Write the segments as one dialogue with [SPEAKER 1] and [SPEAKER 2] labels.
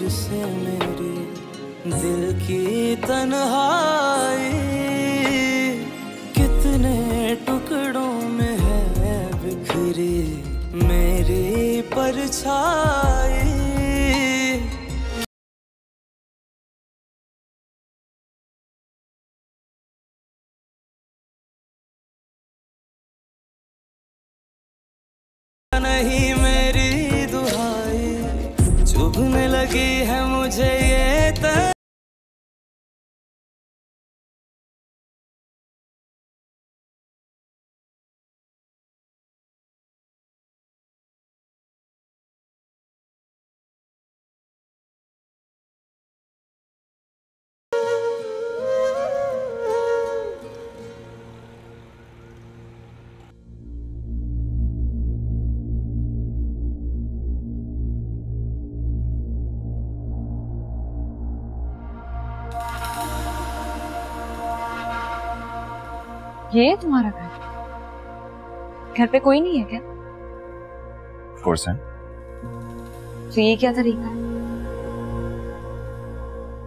[SPEAKER 1] तुझसे मेरी दिल की तन्हाई कितने टुकड़ों में है बिखरी मेरी परछाई। नहीं मेरी दुहाई चुभने लगी है मुझे ये
[SPEAKER 2] ये तुम्हारा घर? घर पे कोई नहीं है क्या?
[SPEAKER 3] Of course है।
[SPEAKER 2] तो ये क्या तरीका है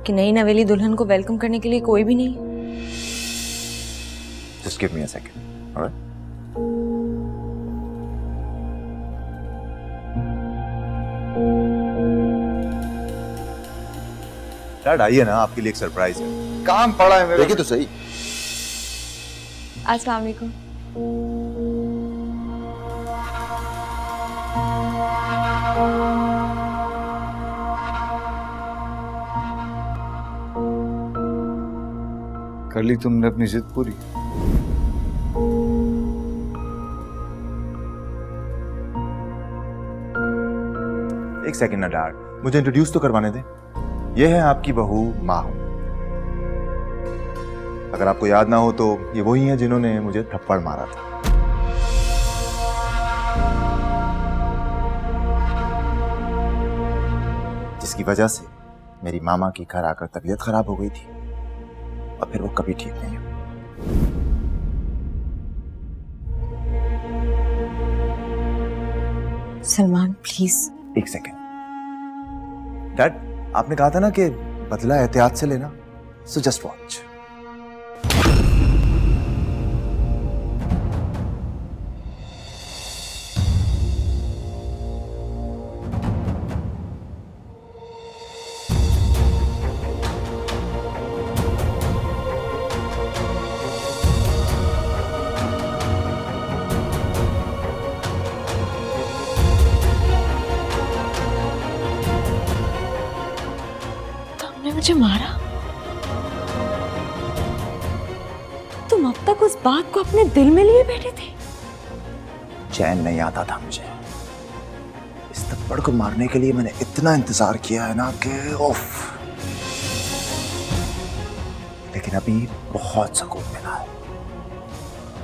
[SPEAKER 2] कि नई नवेली दुल्हन को वेलकम करने के लिए कोई भी नहीं है?
[SPEAKER 3] Just give me a second, all right? Dad आइए ना, आपके लिए एक सरप्राइज है।
[SPEAKER 4] काम पड़ा है मेरे।
[SPEAKER 3] देखिए तो सही।
[SPEAKER 2] अस्सलाम वालेकुम।
[SPEAKER 4] कर ली तुमने अपनी जिद पूरी?
[SPEAKER 3] एक सेकंड ना डैड, मुझे इंट्रोड्यूस तो करवाने दे। ये है आपकी बहू माहू। अगर आपको याद ना हो तो ये वही हैं जिन्होंने मुझे थप्पड़ मारा था। जिसकी वजह से मेरी मामा की घर आकर तबीयत खराब हो गई थी और फिर वो कभी ठीक नहीं हुई।
[SPEAKER 2] सलमान प्लीज।
[SPEAKER 3] एक सेकेंड डैड, आपने कहा था ना कि बदला एहतियात से लेना, सो जस्ट वॉच।
[SPEAKER 2] मुझे मारा? तुम अब तक उस बात को अपने दिल में लिए बैठे थे?
[SPEAKER 3] चैन नहीं आता था मुझे। इस थप्पड़ को मारने के लिए मैंने इतना इंतजार किया है ना कि उफ। लेकिन अभी बहुत सुकून मिला है।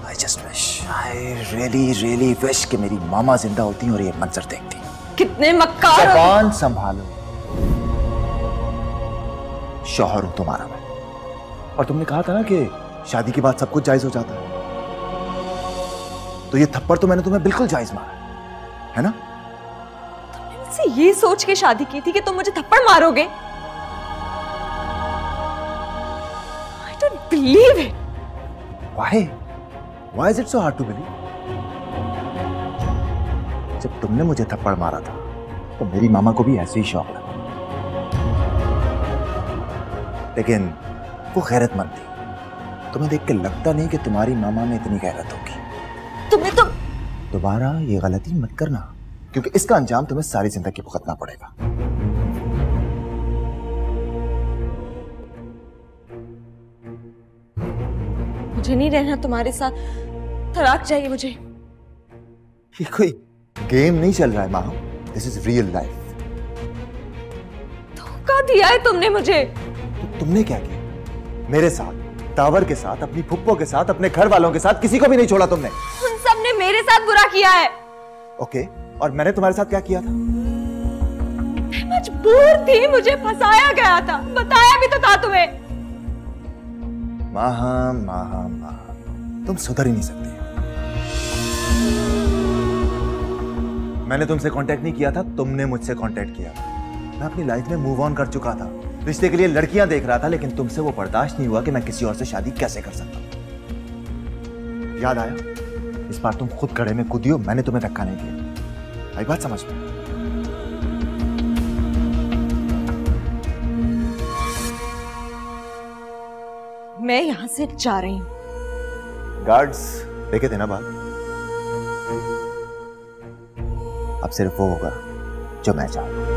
[SPEAKER 3] I just wish, I really wish कि मेरी मामा जिंदा होती और ये मंजर देखती।
[SPEAKER 2] कितने मक्कार हो।
[SPEAKER 3] ज़बान संभालो। शौहर हूं तुम्हारा मैं, और तुमने कहा था ना कि शादी के बाद सब कुछ जायज हो जाता है, तो ये थप्पड़ तो मैंने तुम्हें बिल्कुल जायज मारा है ना?
[SPEAKER 2] तुमने मुझसे ये सोच के शादी की थी कि तुम मुझे थप्पड़ मारोगे? I don't believe it.
[SPEAKER 3] Why is it so hard to believe? जब तुमने मुझे थप्पड़ मारा था तो मेरी मामा को भी ऐसे ही शौक लगा, लेकिन वो गैरतमंद थी। तुम्हें देख के लगता नहीं कि तुम्हारी मामा में इतनी गैरत होगी।
[SPEAKER 2] तुम्हें तो
[SPEAKER 3] दोबारा ये गलती मत करना, क्योंकि इसका अंजाम तुम्हें सारी जिंदगी भुगतना पड़ेगा।
[SPEAKER 2] मुझे नहीं रहना तुम्हारे साथ, तलाक चाहिए मुझे।
[SPEAKER 3] ये कोई गेम नहीं चल रहा है माँ, दिस इज रियल लाइफ।
[SPEAKER 2] धोखा दिया है तुमने मुझे।
[SPEAKER 3] तो तुमने क्या किया मेरे साथ, तावर के साथ, अपनी फुप्पो के साथ, अपने घर वालों के साथ? किसी को भी नहीं छोड़ा तुमने।
[SPEAKER 2] उन सब ने मेरे साथ बुरा किया है।
[SPEAKER 3] ओके, और मैंने तुम्हारे साथ क्या किया था?
[SPEAKER 2] मैं मजबूर थी, मुझे फंसाया गया था, बताया भी तो था तुम्हें।
[SPEAKER 3] माहा, तुम सुधर ही नहीं सकती। मैंने तुमसे कांटेक्ट नहीं किया था, तुमने मुझसे कांटेक्ट किया था। मैं अपनी लाइफ में मूव ऑन कर चुका था, रिश्ते के लिए लड़कियां देख रहा था, लेकिन तुमसे वो बर्दाश्त नहीं हुआ कि मैं किसी और से शादी कैसे कर सकता हूं। याद आया? इस बार तुम खुद गड्ढे में कूदी हो, मैंने तुम्हें धक्का नहीं दिया। आई बात समझ में?
[SPEAKER 2] मैं यहां से जा रही हूं।
[SPEAKER 3] गार्ड्स देखे थे ना बात? अब सिर्फ वो होगा जो मैं चाहूं।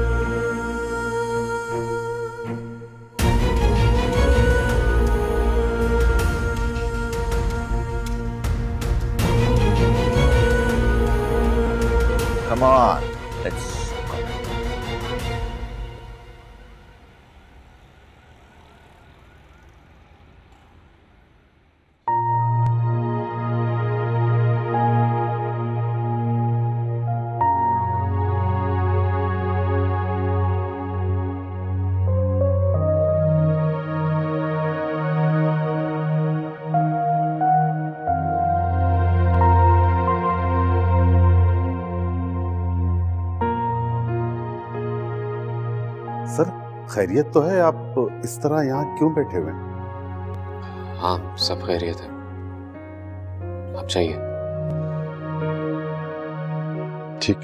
[SPEAKER 3] Come on, let's go.
[SPEAKER 4] Sir खैरियत तो है, आप इस तरह यहाँ क्यों बैठे हुए हैं?
[SPEAKER 5] हाँ सब खैरियत है, आप चाहिए?
[SPEAKER 4] ठीक।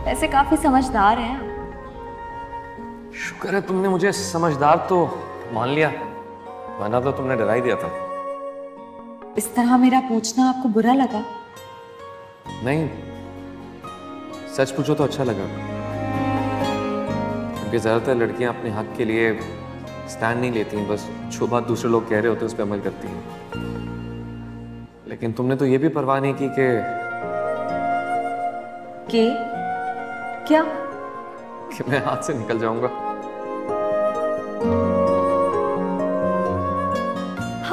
[SPEAKER 2] ऐसे काफी समझदार हैं।
[SPEAKER 5] शुक्र है तुमने मुझे समझदार तो मान लिया, वरना तो तुमने डरा ही दिया था।
[SPEAKER 2] इस तरह मेरा पूछना आपको बुरा लगा?
[SPEAKER 5] नहीं, सच पूछो तो अच्छा लगा, क्योंकि ज्यादातर लड़कियां अपने हक के लिए स्टैंड नहीं लेती हैं, बस जो बात दूसरे लोग कह रहे होते हैं उस पर अमल करती हैं। लेकिन तुमने तो ये भी परवाह नहीं की कि
[SPEAKER 2] क्या?
[SPEAKER 5] कि मैं हाथ से निकल जाऊंगा।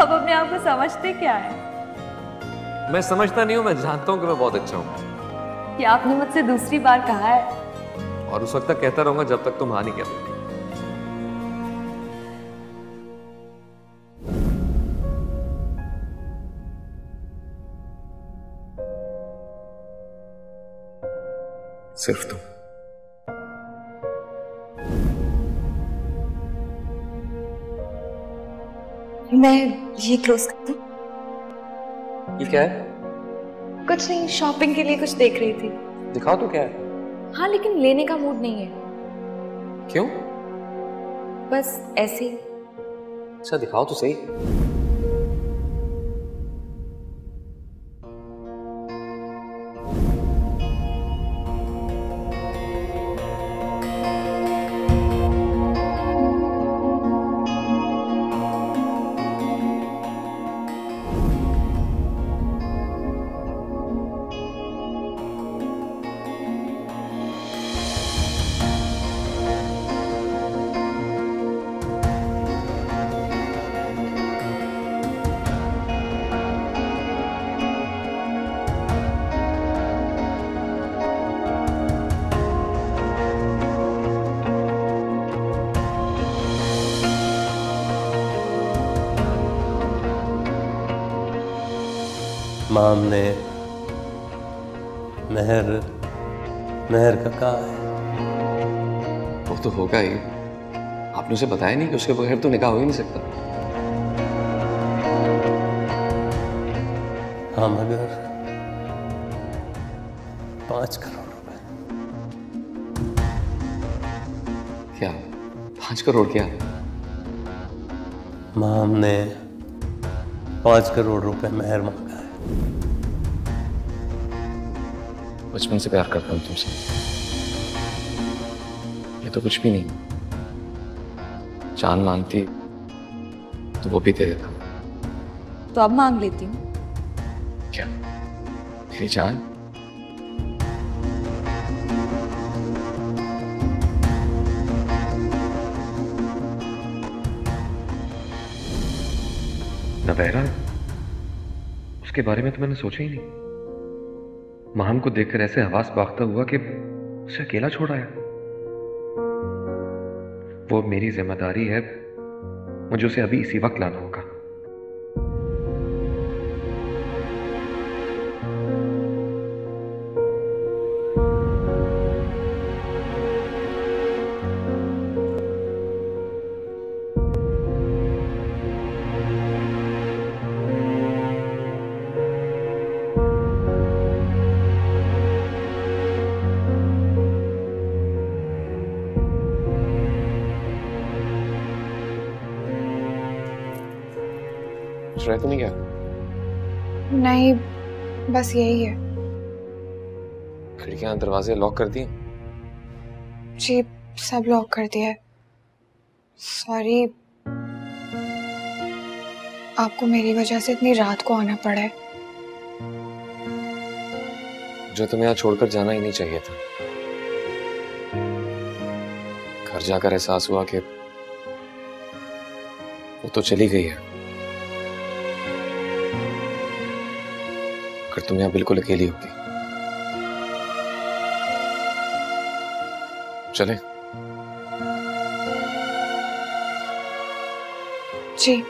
[SPEAKER 2] अब अपने आप को समझते क्या है?
[SPEAKER 5] मैं समझता नहीं हूं, मैं जानता हूं कि मैं बहुत अच्छा हूं।
[SPEAKER 2] ये आपने मुझसे दूसरी बार कहा है,
[SPEAKER 5] और उस वक्त तक कहता रहूंगा जब तक तुम हाँ नहीं कहते। सिर्फ तुम।
[SPEAKER 2] मैं ये क्लोज कर दूं?
[SPEAKER 5] ये क्या है?
[SPEAKER 2] कुछ नहीं, शॉपिंग के लिए कुछ देख रही थी।
[SPEAKER 5] दिखाओ तो क्या है।
[SPEAKER 2] हाँ लेकिन लेने का मूड नहीं है।
[SPEAKER 5] क्यों?
[SPEAKER 2] बस ऐसे ही।
[SPEAKER 5] अच्छा दिखाओ तो सही।
[SPEAKER 6] माम ने मेहर का कहा है।
[SPEAKER 5] वो तो होगा ही, आपने उसे बताया नहीं कि उसके बगैर तो निकाह हो ही नहीं सकता।
[SPEAKER 6] हाँ मगर 5 करोड़ रुपए।
[SPEAKER 5] क्या 5 करोड़? क्या?
[SPEAKER 6] माम ने 5 करोड़ रुपए मेहर मांगा है।
[SPEAKER 5] बचपन से प्यार करता हूँ तुमसे, ये तो कुछ भी नहीं। जान मांगती तो वो भी दे देता।
[SPEAKER 2] तो अब मांग लेती हूँ।
[SPEAKER 5] क्या मेरी जान? नबेरा, उसके बारे में तो मैंने सोचा ही नहीं। महम को देखकर ऐसे हवास बागता हुआ कि उसे अकेला छोड़ आया। वो मेरी जिम्मेदारी है, मुझे उसे अभी इसी वक्त लाना होगा। रह तो नहीं गया?
[SPEAKER 2] नहीं, बस यही है।
[SPEAKER 5] खिड़कियां दरवाजे लॉक कर दिए?
[SPEAKER 2] जी, सब लॉक कर दिया है। सॉरी, आपको मेरी वजह से इतनी रात को आना पड़ा है।
[SPEAKER 5] जो तुम्हें यहाँ छोड़कर जाना ही नहीं चाहिए था। घर जाकर एहसास हुआ कि वो तो चली गई है। अगर तुम यहाँ बिल्कुल अकेली होगी। चले?
[SPEAKER 2] जी।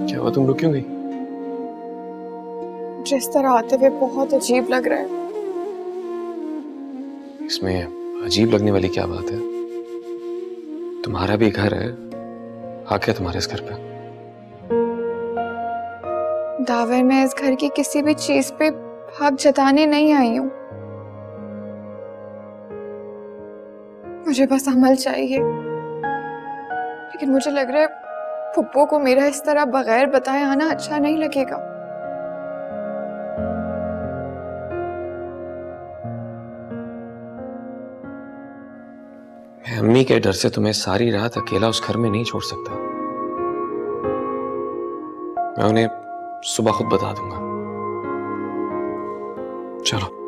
[SPEAKER 5] क्या हुआ, तुम रुक क्यों गई?
[SPEAKER 2] जिस तरह आते हुए बहुत अजीब लग रहा है।
[SPEAKER 5] इसमें अजीब लगने वाली क्या बात है? तुम्हारा भी घर है, हक है तुम्हारे इस घर पे।
[SPEAKER 2] दावर में इस घर की किसी भी चीज पे हक जताने नहीं आई हूं। मुझे बस अमल चाहिए, लेकिन मुझे लग रहा है फुप्पो को मेरा इस तरह बगैर बताए आना अच्छा नहीं लगेगा।
[SPEAKER 5] मैं अम्मी के डर से तुम्हें सारी रात अकेला उस घर में नहीं छोड़ सकता। मैं उन्हें सुबह खुद बता दूंगा। चलो।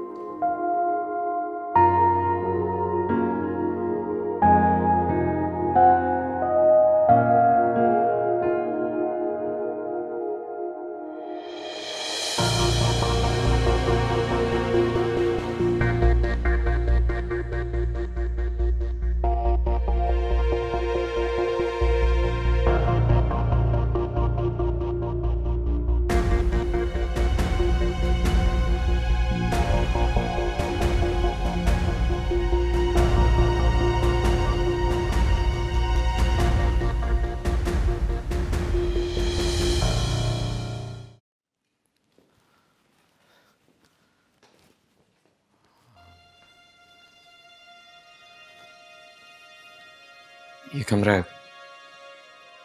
[SPEAKER 5] ये कमरा है।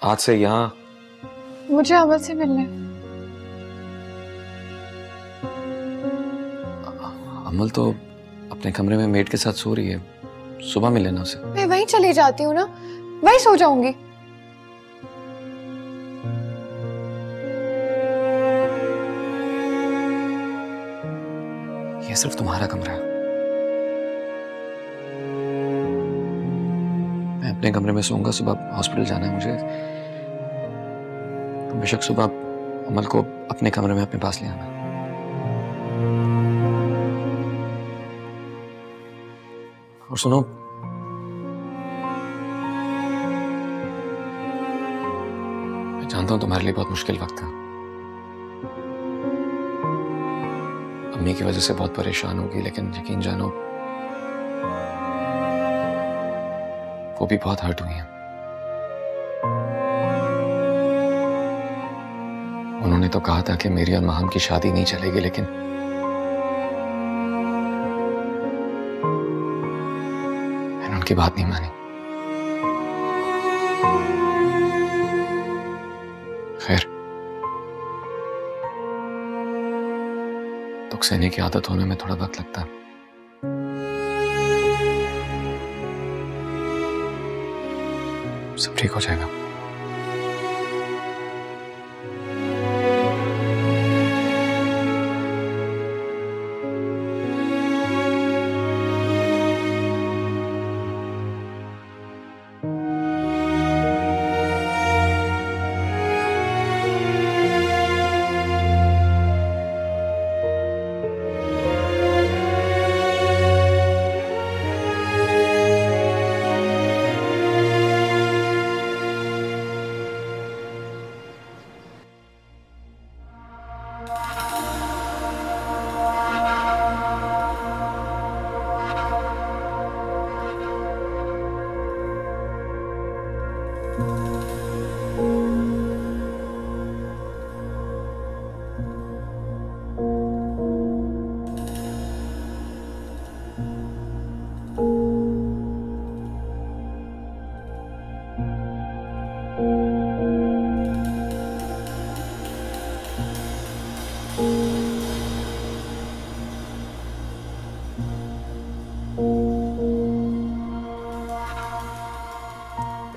[SPEAKER 5] आज से यहाँ
[SPEAKER 2] मुझे अमल से मिलना है।
[SPEAKER 5] अमल तो अपने कमरे में मेड के साथ सो रही है, सुबह मिल लेना उसे।
[SPEAKER 2] मैं वहीं चली जाती हूँ ना, वहीं सो जाऊंगी।
[SPEAKER 5] ये सिर्फ तुम्हारा कमरा है। मैं अपने कमरे में सोऊंगा, सुबह हॉस्पिटल जाना है मुझे। तो बेशक सुबह अमल को अपने कमरे में अपने पास ले आना। और सुनो, मैं जानता हूं तुम्हारे लिए बहुत मुश्किल वक्त था। अम्मी की वजह से बहुत परेशान होगी, लेकिन यकीन जानो वो भी बहुत हर्ट हुई हैं। उन्होंने तो कहा था कि मेरी और महम की शादी नहीं चलेगी, लेकिन मैंने उनकी बात नहीं मानी। खैर, दुख सहने की आदत होने में थोड़ा वक्त लगता है।
[SPEAKER 7] सब ठीक हो जाएगा।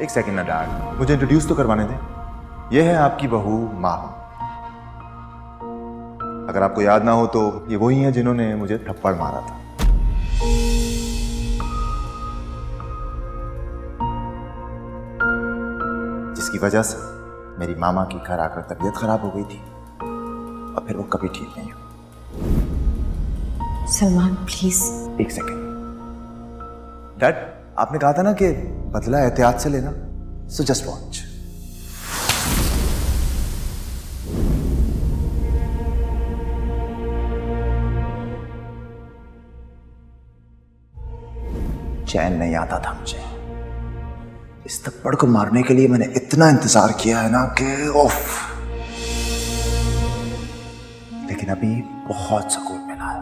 [SPEAKER 3] एक सेकंड ना डैड, मुझे इंट्रोड्यूस तो करवाने दें। ये है आपकी बहू माहा। अगर आपको याद ना हो तो ये वही हैं जिन्होंने मुझे थप्पड़ मारा था। जिसकी वजह से मेरी मामा की घर आकर तबीयत खराब हो गई थी और फिर वो कभी ठीक नहीं हुई।
[SPEAKER 8] सलमान प्लीज।
[SPEAKER 3] एक सेकंड डैड, आपने कहा था ना कि बदला एहतियात से लेना, सो जस्ट वॉच। चैन नहीं आता था मुझे। इस थप्पड़ को मारने के लिए मैंने इतना इंतजार किया है ना कि ओफ। लेकिन अभी बहुत सुकून मिला है।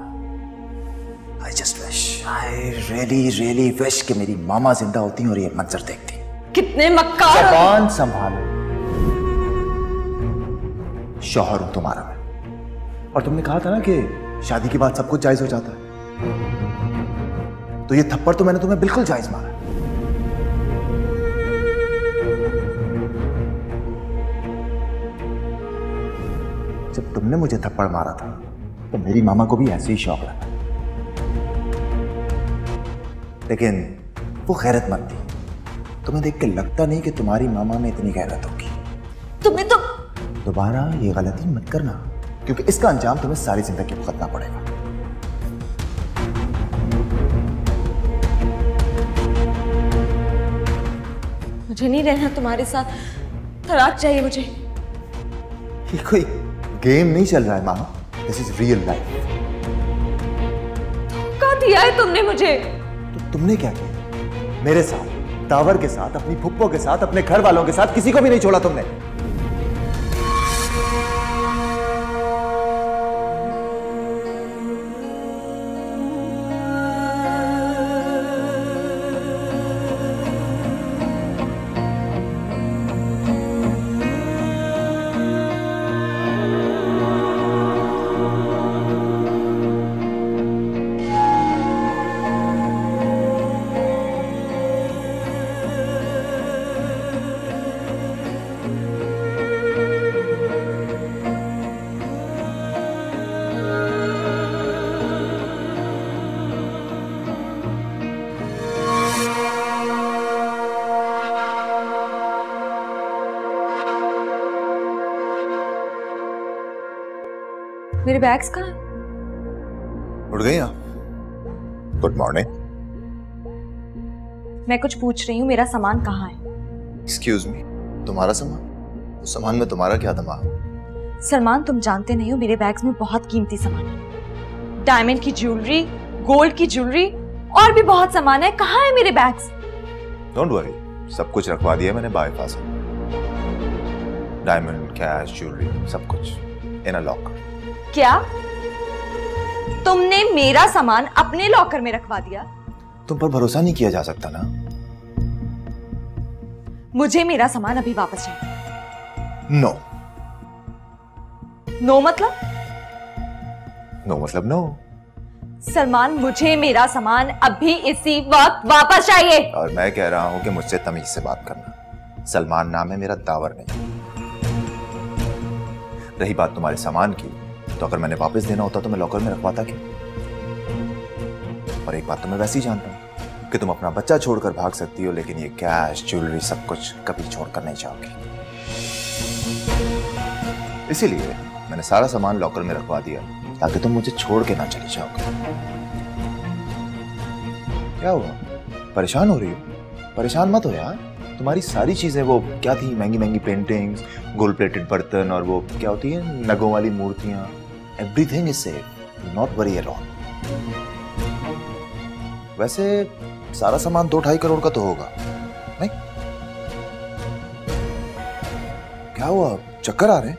[SPEAKER 3] I just wish, I really wish कि मेरी मामा जिंदा होती और ये मंजर देखती।
[SPEAKER 8] कितने मक्कार।
[SPEAKER 3] ज़बान संभालो, शौहर हूं तुम्हारा मैं। और तुमने कहा था ना कि शादी के बाद सब कुछ जायज हो जाता है, तो ये थप्पड़ तो मैंने तुम्हें बिल्कुल जायज मारा। जब तुमने मुझे थप्पड़ मारा था तो मेरी मामा को भी ऐसे ही शौक लगा, लेकिन वो गैरतमंद थी। तुम्हें देख के लगता नहीं कि तुम्हारी मामा में इतनी गैरत होगी।
[SPEAKER 8] तुम्हें तो
[SPEAKER 3] दोबारा ये गलती मत करना, क्योंकि इसका अंजाम तुम्हें सारी जिंदगी भुगतना पड़ेगा।
[SPEAKER 8] मुझे नहीं रहना तुम्हारे साथ, तलाक चाहिए मुझे।
[SPEAKER 3] ये कोई गेम नहीं चल रहा है मामा, दिस इज रियल लाइफ।
[SPEAKER 8] धोखा दिया है तुमने मुझे।
[SPEAKER 3] तो तुमने क्या किया मेरे साथ, दावर के साथ, अपनी फुप्पो के साथ, अपने घर वालों के साथ? किसी को भी नहीं छोड़ा तुमने।
[SPEAKER 8] मेरे बैग्स कहाँ?
[SPEAKER 3] उठ गई आप? Good morning.
[SPEAKER 8] मैं कुछ पूछ रही हूँ, मेरा सामान कहाँ है?
[SPEAKER 3] एक्सक्यूज मी, तुम्हारा सामान? उस सामान में तुम्हारा क्या दिमाग?
[SPEAKER 8] सलमान तुम जानते नहीं हो, मेरे बैग्स में बहुत कीमती सामान है। डायमंड की ज्वेलरी, गोल्ड की ज्वेलरी और भी बहुत सामान है। कहाँ है मेरे बैग्स?
[SPEAKER 3] डोंट वरी, सब कुछ रखवा दिया मैंने बाय पास। डायमंड, कैश, ज्वेलरी, सब कुछ इन अ लॉकर।
[SPEAKER 8] क्या तुमने मेरा सामान अपने लॉकर में रखवा दिया?
[SPEAKER 3] तुम पर भरोसा नहीं किया जा सकता ना।
[SPEAKER 8] मुझे मेरा सामान अभी वापस चाहिए।
[SPEAKER 3] नो।
[SPEAKER 8] नो मतलब?
[SPEAKER 3] नो मतलब नो।
[SPEAKER 8] सलमान मुझे मेरा सामान अभी इसी वक्त वापस चाहिए।
[SPEAKER 3] और मैं कह रहा हूं कि मुझसे तमीज से बात करना। सलमान नाम है मेरा, दावर नहीं। रही बात तुम्हारे सामान की, तो अगर मैंने वापस देना होता तो मैं लॉकर में रखवाता क्यों? और एक बात तो मैं वैसे ही जानता हूं कि तुम अपना बच्चा छोड़कर भाग सकती हो, लेकिन ये कैश, ज्वेलरी, सब कुछ कभी छोड़कर नहीं जाओगी। इसीलिए मैंने सारा सामान लॉकर में रखवा दिया ताकि तुम मुझे छोड़ के ना चली जाओगे। क्या हुआ, परेशान हो रही हो? परेशान मत हो यार। तुम्हारी सारी चीजें, वो क्या थी, महंगी महंगी पेंटिंग्स, गोल्ड प्लेटेड बर्तन, और वो क्या होती है नगों वाली मूर्तियां, everything is safe, not worry at all. वैसे सारा सामान 2-2.5 करोड़ का तो होगा नहीं? क्या हुआ, चक्कर आ रहे हैं?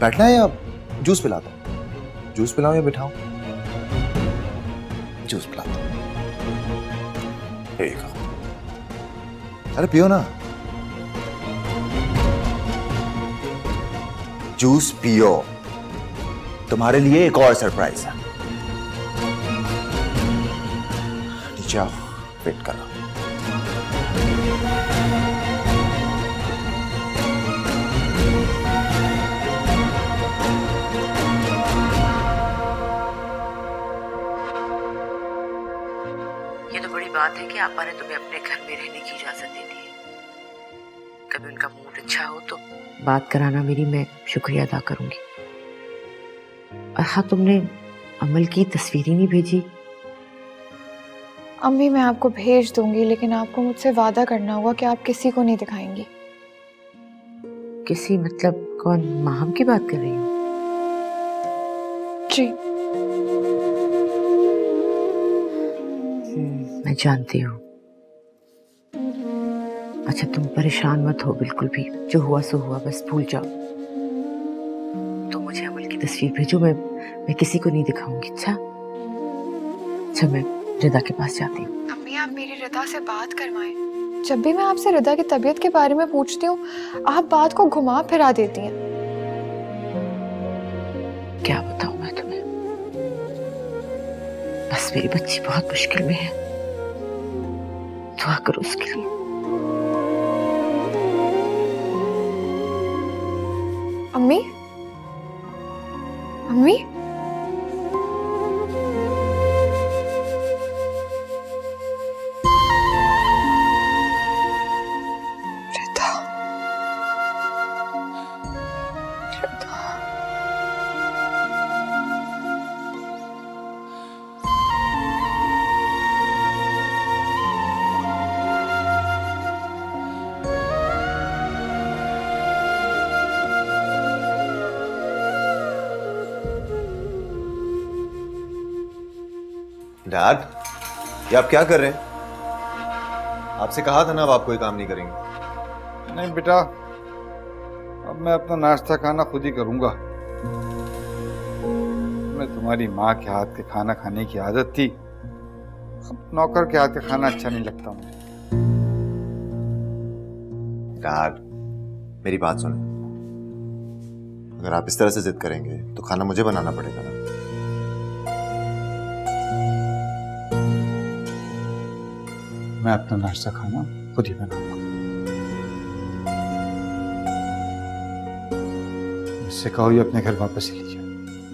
[SPEAKER 3] बैठना है या जूस पिलाता हूं? जूस पिलाऊं या बिठाऊं? जूस पिलाता हूं। अरे पियो ना, जूस पियो। तुम्हारे लिए एक और सरप्राइज है। नीचे आओ, वेट करो।
[SPEAKER 7] ये तो बड़ी बात है कि आपा ने तुम्हें अपने घर में रहने की इजाजत दे दी है। कभी उनका मूड अच्छा हो तो बात कराना मेरी, मैं शुक्रिया अदा करूंगी। हाँ, तुमने अमल की तस्वीर ही नहीं भेजी।
[SPEAKER 2] अम्मी मैं आपको भेज दूंगी, लेकिन आपको मुझसे वादा करना होगा कि आप किसी को नहीं दिखाएंगी।
[SPEAKER 7] किसी मतलब कौन, माहम की बात कर रही हो?
[SPEAKER 2] जी।
[SPEAKER 7] मैं जानती हूँ। अच्छा तुम परेशान मत हो बिल्कुल भी, जो हुआ सो हुआ, बस भूल जाओ। तो मुझे अमल की तस्वीर भेजो, मैं किसी को नहीं दिखाऊंगी। अच्छा मैं रिदा के पास जाती हूँ।
[SPEAKER 2] अम्मी आप मेरी रिदा से बात करवाएं। जब भी मैं आपसे रिदा की तबीयत के बारे में पूछती हूँ, आप बात को घुमा फिरा देती हैं।
[SPEAKER 7] क्या बताऊं मैं तुम्हें, बस मेरी बच्ची बहुत मुश्किल में है, दुआ करो उसके लिए।
[SPEAKER 2] अम्मी, अम्मी, रिदा, रिदा।
[SPEAKER 3] डैड, ये आप क्या कर रहे हैं? आपसे कहा था ना अब आप कोई काम नहीं करेंगे।
[SPEAKER 9] नहीं बेटा, अब मैं अपना नाश्ता खाना खुद ही करूंगा। मैं तुम्हारी माँ के हाथ के खाना खाने की आदत थी, अब नौकर के हाथ का खाना अच्छा नहीं लगता मुझे।
[SPEAKER 3] डैड मेरी बात सुने, अगर आप इस तरह से जिद करेंगे तो खाना मुझे बनाना पड़ेगा ना।
[SPEAKER 9] मैं अपना नाश्ता खाना खुद ही बनाऊंगा। इससे कहो ये अपने घर वापस ले जाए,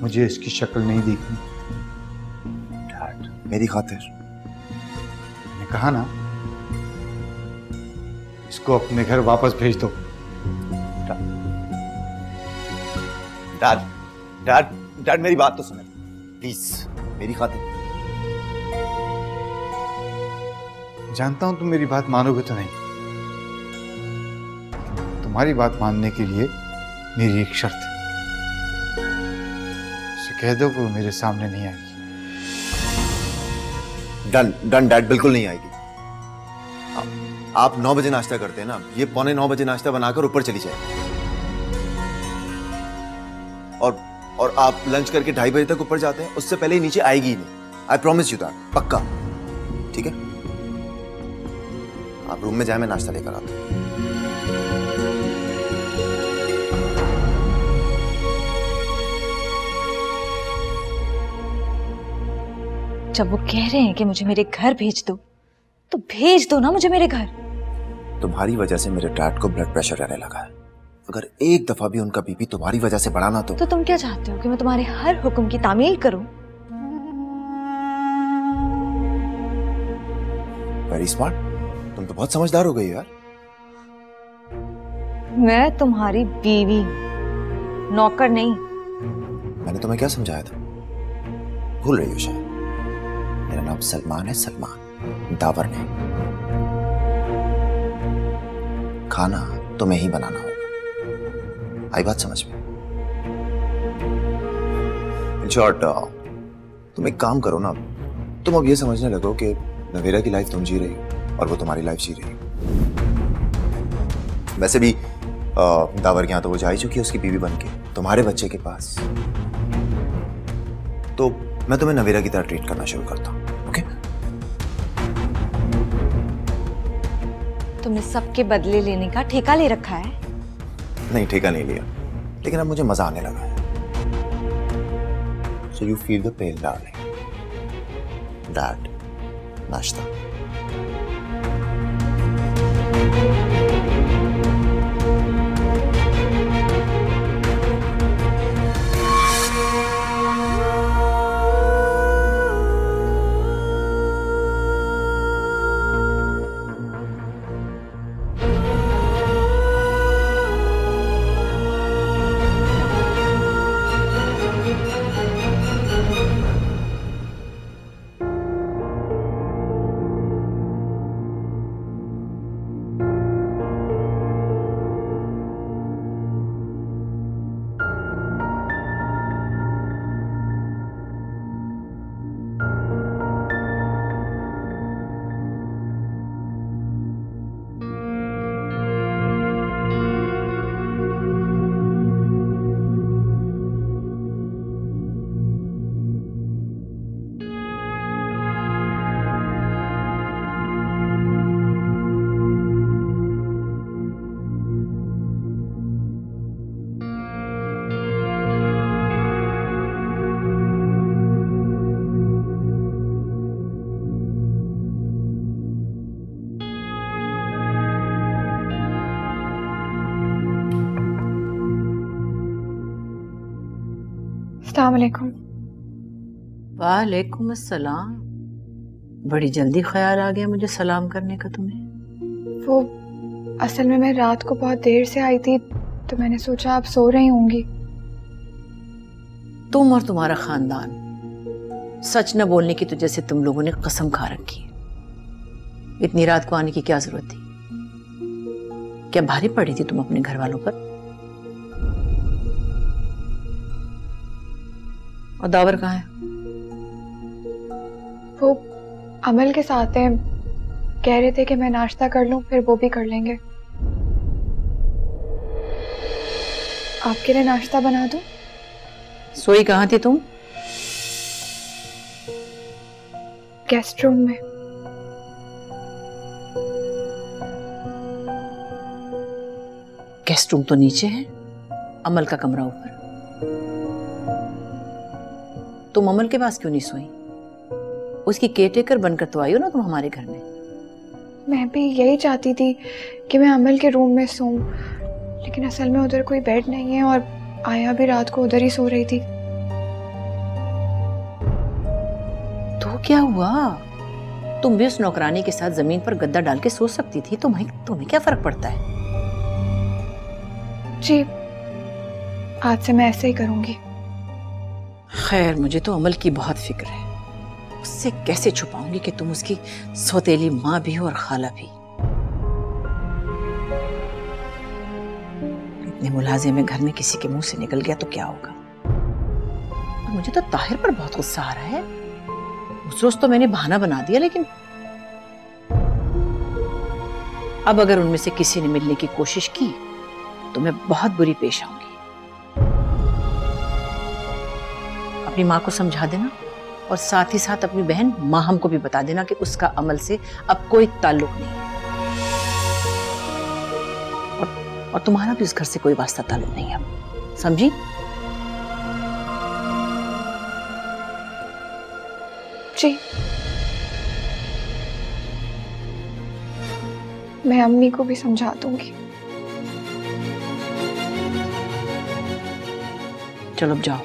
[SPEAKER 9] मुझे इसकी शक्ल नहीं देखनी।
[SPEAKER 3] डैड मेरी खातिर।
[SPEAKER 9] मैंने कहा ना, इसको अपने घर वापस भेज दो।
[SPEAKER 3] डैड डैड डैड मेरी बात तो सुने प्लीज, मेरी खातिर।
[SPEAKER 9] जानता हूं तुम मेरी बात मानोगे तो नहीं। तुम्हारी बात मानने के लिए मेरी एक शर्त है, उसे कह दो कि वो मेरे सामने नहीं आएगी।
[SPEAKER 3] डन डन डैड, बिल्कुल नहीं आएगी। आप 9 बजे नाश्ता करते हैं ना, ये 8:45 बजे नाश्ता बनाकर ऊपर चली जाए, और आप लंच करके 2:30 बजे तक ऊपर जाते हैं, उससे पहले ही नीचे आएगी ही नहीं। आई प्रॉमिस यू दैट, पक्का। ठीक है, आप रूम में जाए, मैं नाश्ता लेकर आता हूं।
[SPEAKER 8] जब वो कह रहे हैं कि मुझे मेरे घर भेज दो, तो भेज दो ना मुझे मेरे घर।
[SPEAKER 3] तुम्हारी वजह से मेरे डैड को ब्लड प्रेशर रहने लगा है। अगर एक दफा भी उनका बीपी तुम्हारी वजह से बढ़ा ना तो
[SPEAKER 8] तुम क्या चाहते हो कि मैं तुम्हारे हर हुक्म की तामील करूं?
[SPEAKER 3] वेरी स्मार्ट, तुम तो बहुत समझदार हो गई यार।
[SPEAKER 8] मैं तुम्हारी बीवी, नौकर नहीं।
[SPEAKER 3] मैंने तुम्हें क्या समझाया था? भूल रही हो शायद। मेरा नाम सलमान है, सलमान, दावर नहीं। खाना तुम्हें ही बनाना होगा, आई बात समझ में? इन शॉर्ट, तुम एक काम करो ना, तुम अब ये समझने लगो कि नवेरा की लाइफ तुम जी रही हो और वो तुम्हारी लाइफ जी रही है। वैसे भी दावर के यहाँ तो वो जा ही चुकी है उसकी बीवी बन के तुम्हारे बच्चे के पास। तो मैं तुम्हें नवेरा की तरह ट्रीट करना शुरू करता हूँ, ओके?
[SPEAKER 8] तुमने सबके बदले लेने का ठेका ले रखा है?
[SPEAKER 3] नहीं, ठेका नहीं लिया, लेकिन अब मुझे मजा आने लगा है। So you feel the pain, darling. Dad, नाश्ता।
[SPEAKER 2] अस्सलाम वालेकुम।
[SPEAKER 10] वालेकुम अस्सलाम। बड़ी जल्दी ख्याल आ गया मुझे सलाम करने का तुम्हें।
[SPEAKER 2] वो असल में मैं रात को बहुत देर से आई थी तो मैंने सोचा आप सो रही होंगी।
[SPEAKER 10] तुम और तुम्हारा खानदान सच न बोलने की तो जैसे तुम लोगों ने कसम खा रखी है। इतनी रात को आने की क्या जरूरत थी? क्या भारी पड़ी थी तुम अपने घर वालों पर? और दावर कहाँ है?
[SPEAKER 2] वो अमल के साथ हैं, कह रहे थे कि मैं नाश्ता कर लूं फिर वो भी कर लेंगे। आपके लिए नाश्ता बना दूं?
[SPEAKER 10] सोई कहाँ थी तुम?
[SPEAKER 2] गेस्ट रूम में।
[SPEAKER 10] गेस्ट रूम तो नीचे है, अमल का कमरा ऊपर। तुम अमल के पास क्यों नहीं सोई? उसकी केयरटेकर बनकर तो आई हो ना तुम हमारे घर में।
[SPEAKER 2] मैं भी यही चाहती थी कि मैं अमल के रूम में सोऊं, लेकिन असल में उधर कोई बेड नहीं है और आया भी रात को उधर ही सो रही थी।
[SPEAKER 10] तो क्या हुआ? तुम भी उस नौकरानी के साथ जमीन पर गद्दा डाल के सो सकती थी। तुम्हें क्या फर्क पड़ता है?
[SPEAKER 2] जी, आज से मैं ऐसे ही करूंगी।
[SPEAKER 10] खैर, मुझे तो अमल की बहुत फिक्र है। उससे कैसे छुपाऊंगी कि तुम उसकी सौतेली माँ भी हो और खाला भी। इतने मुलाजे में घर में किसी के मुंह से निकल गया तो क्या होगा? और मुझे तो ताहिर पर बहुत गुस्सा आ रहा है। उस रोज तो मैंने बहाना बना दिया, लेकिन अब अगर उनमें से किसी ने मिलने की कोशिश की तो मैं बहुत बुरी पेश आऊंगी। अपनी माँ को समझा देना और साथ ही साथ अपनी बहन माहम को भी बता देना कि उसका अमल से अब कोई ताल्लुक नहीं है और तुम्हारा भी उस घर से कोई वास्ता ताल्लुक नहीं है। समझी?
[SPEAKER 2] जी। मैं अम्मी को भी समझा दूंगी।
[SPEAKER 10] चलो अब जाओ।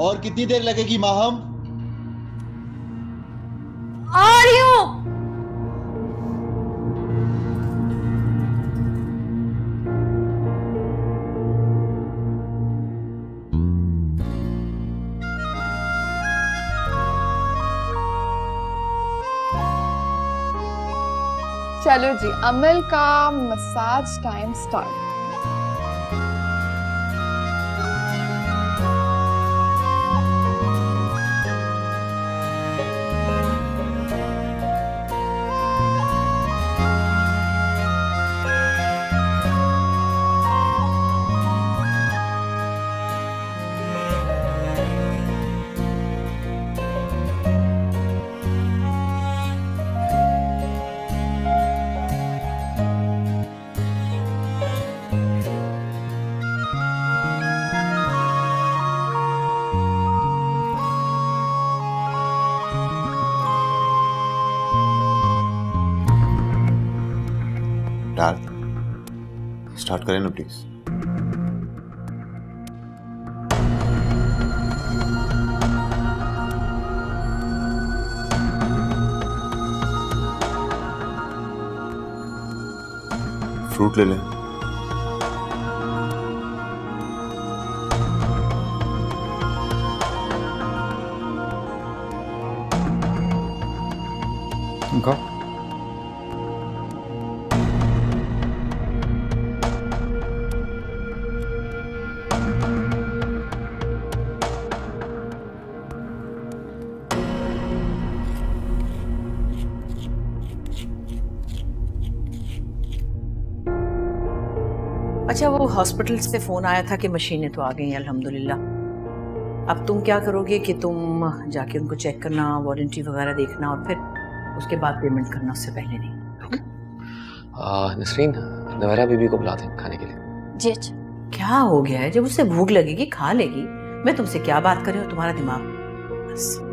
[SPEAKER 3] और कितनी देर लगेगी माहम?
[SPEAKER 8] आ रही हूं।
[SPEAKER 2] चलो जी, अमल का मसाज टाइम स्टार्ट।
[SPEAKER 3] स्टार्ट करें ना प्लीज। फ्रूट ले लें।
[SPEAKER 9] खाओ।
[SPEAKER 10] अच्छा, वो हॉस्पिटल से फोन आया था कि मशीनें तो आ गई हैं अल्हम्दुलिल्लाह। अब तुम क्या करोगे कि तुम जाके उनको चेक करना, वारंटी वगैरह देखना और फिर उसके बाद पेमेंट करना, उससे पहले नहीं।
[SPEAKER 5] नसरीन, नवैरा बीबी को बुला दें खाने के लिए।
[SPEAKER 8] जी अच्छा।
[SPEAKER 10] क्या हो गया है? जब उससे भूख लगेगी खा लेगी। मैं तुमसे क्या बात कर रही हूँ, तुम्हारा दिमाग बस।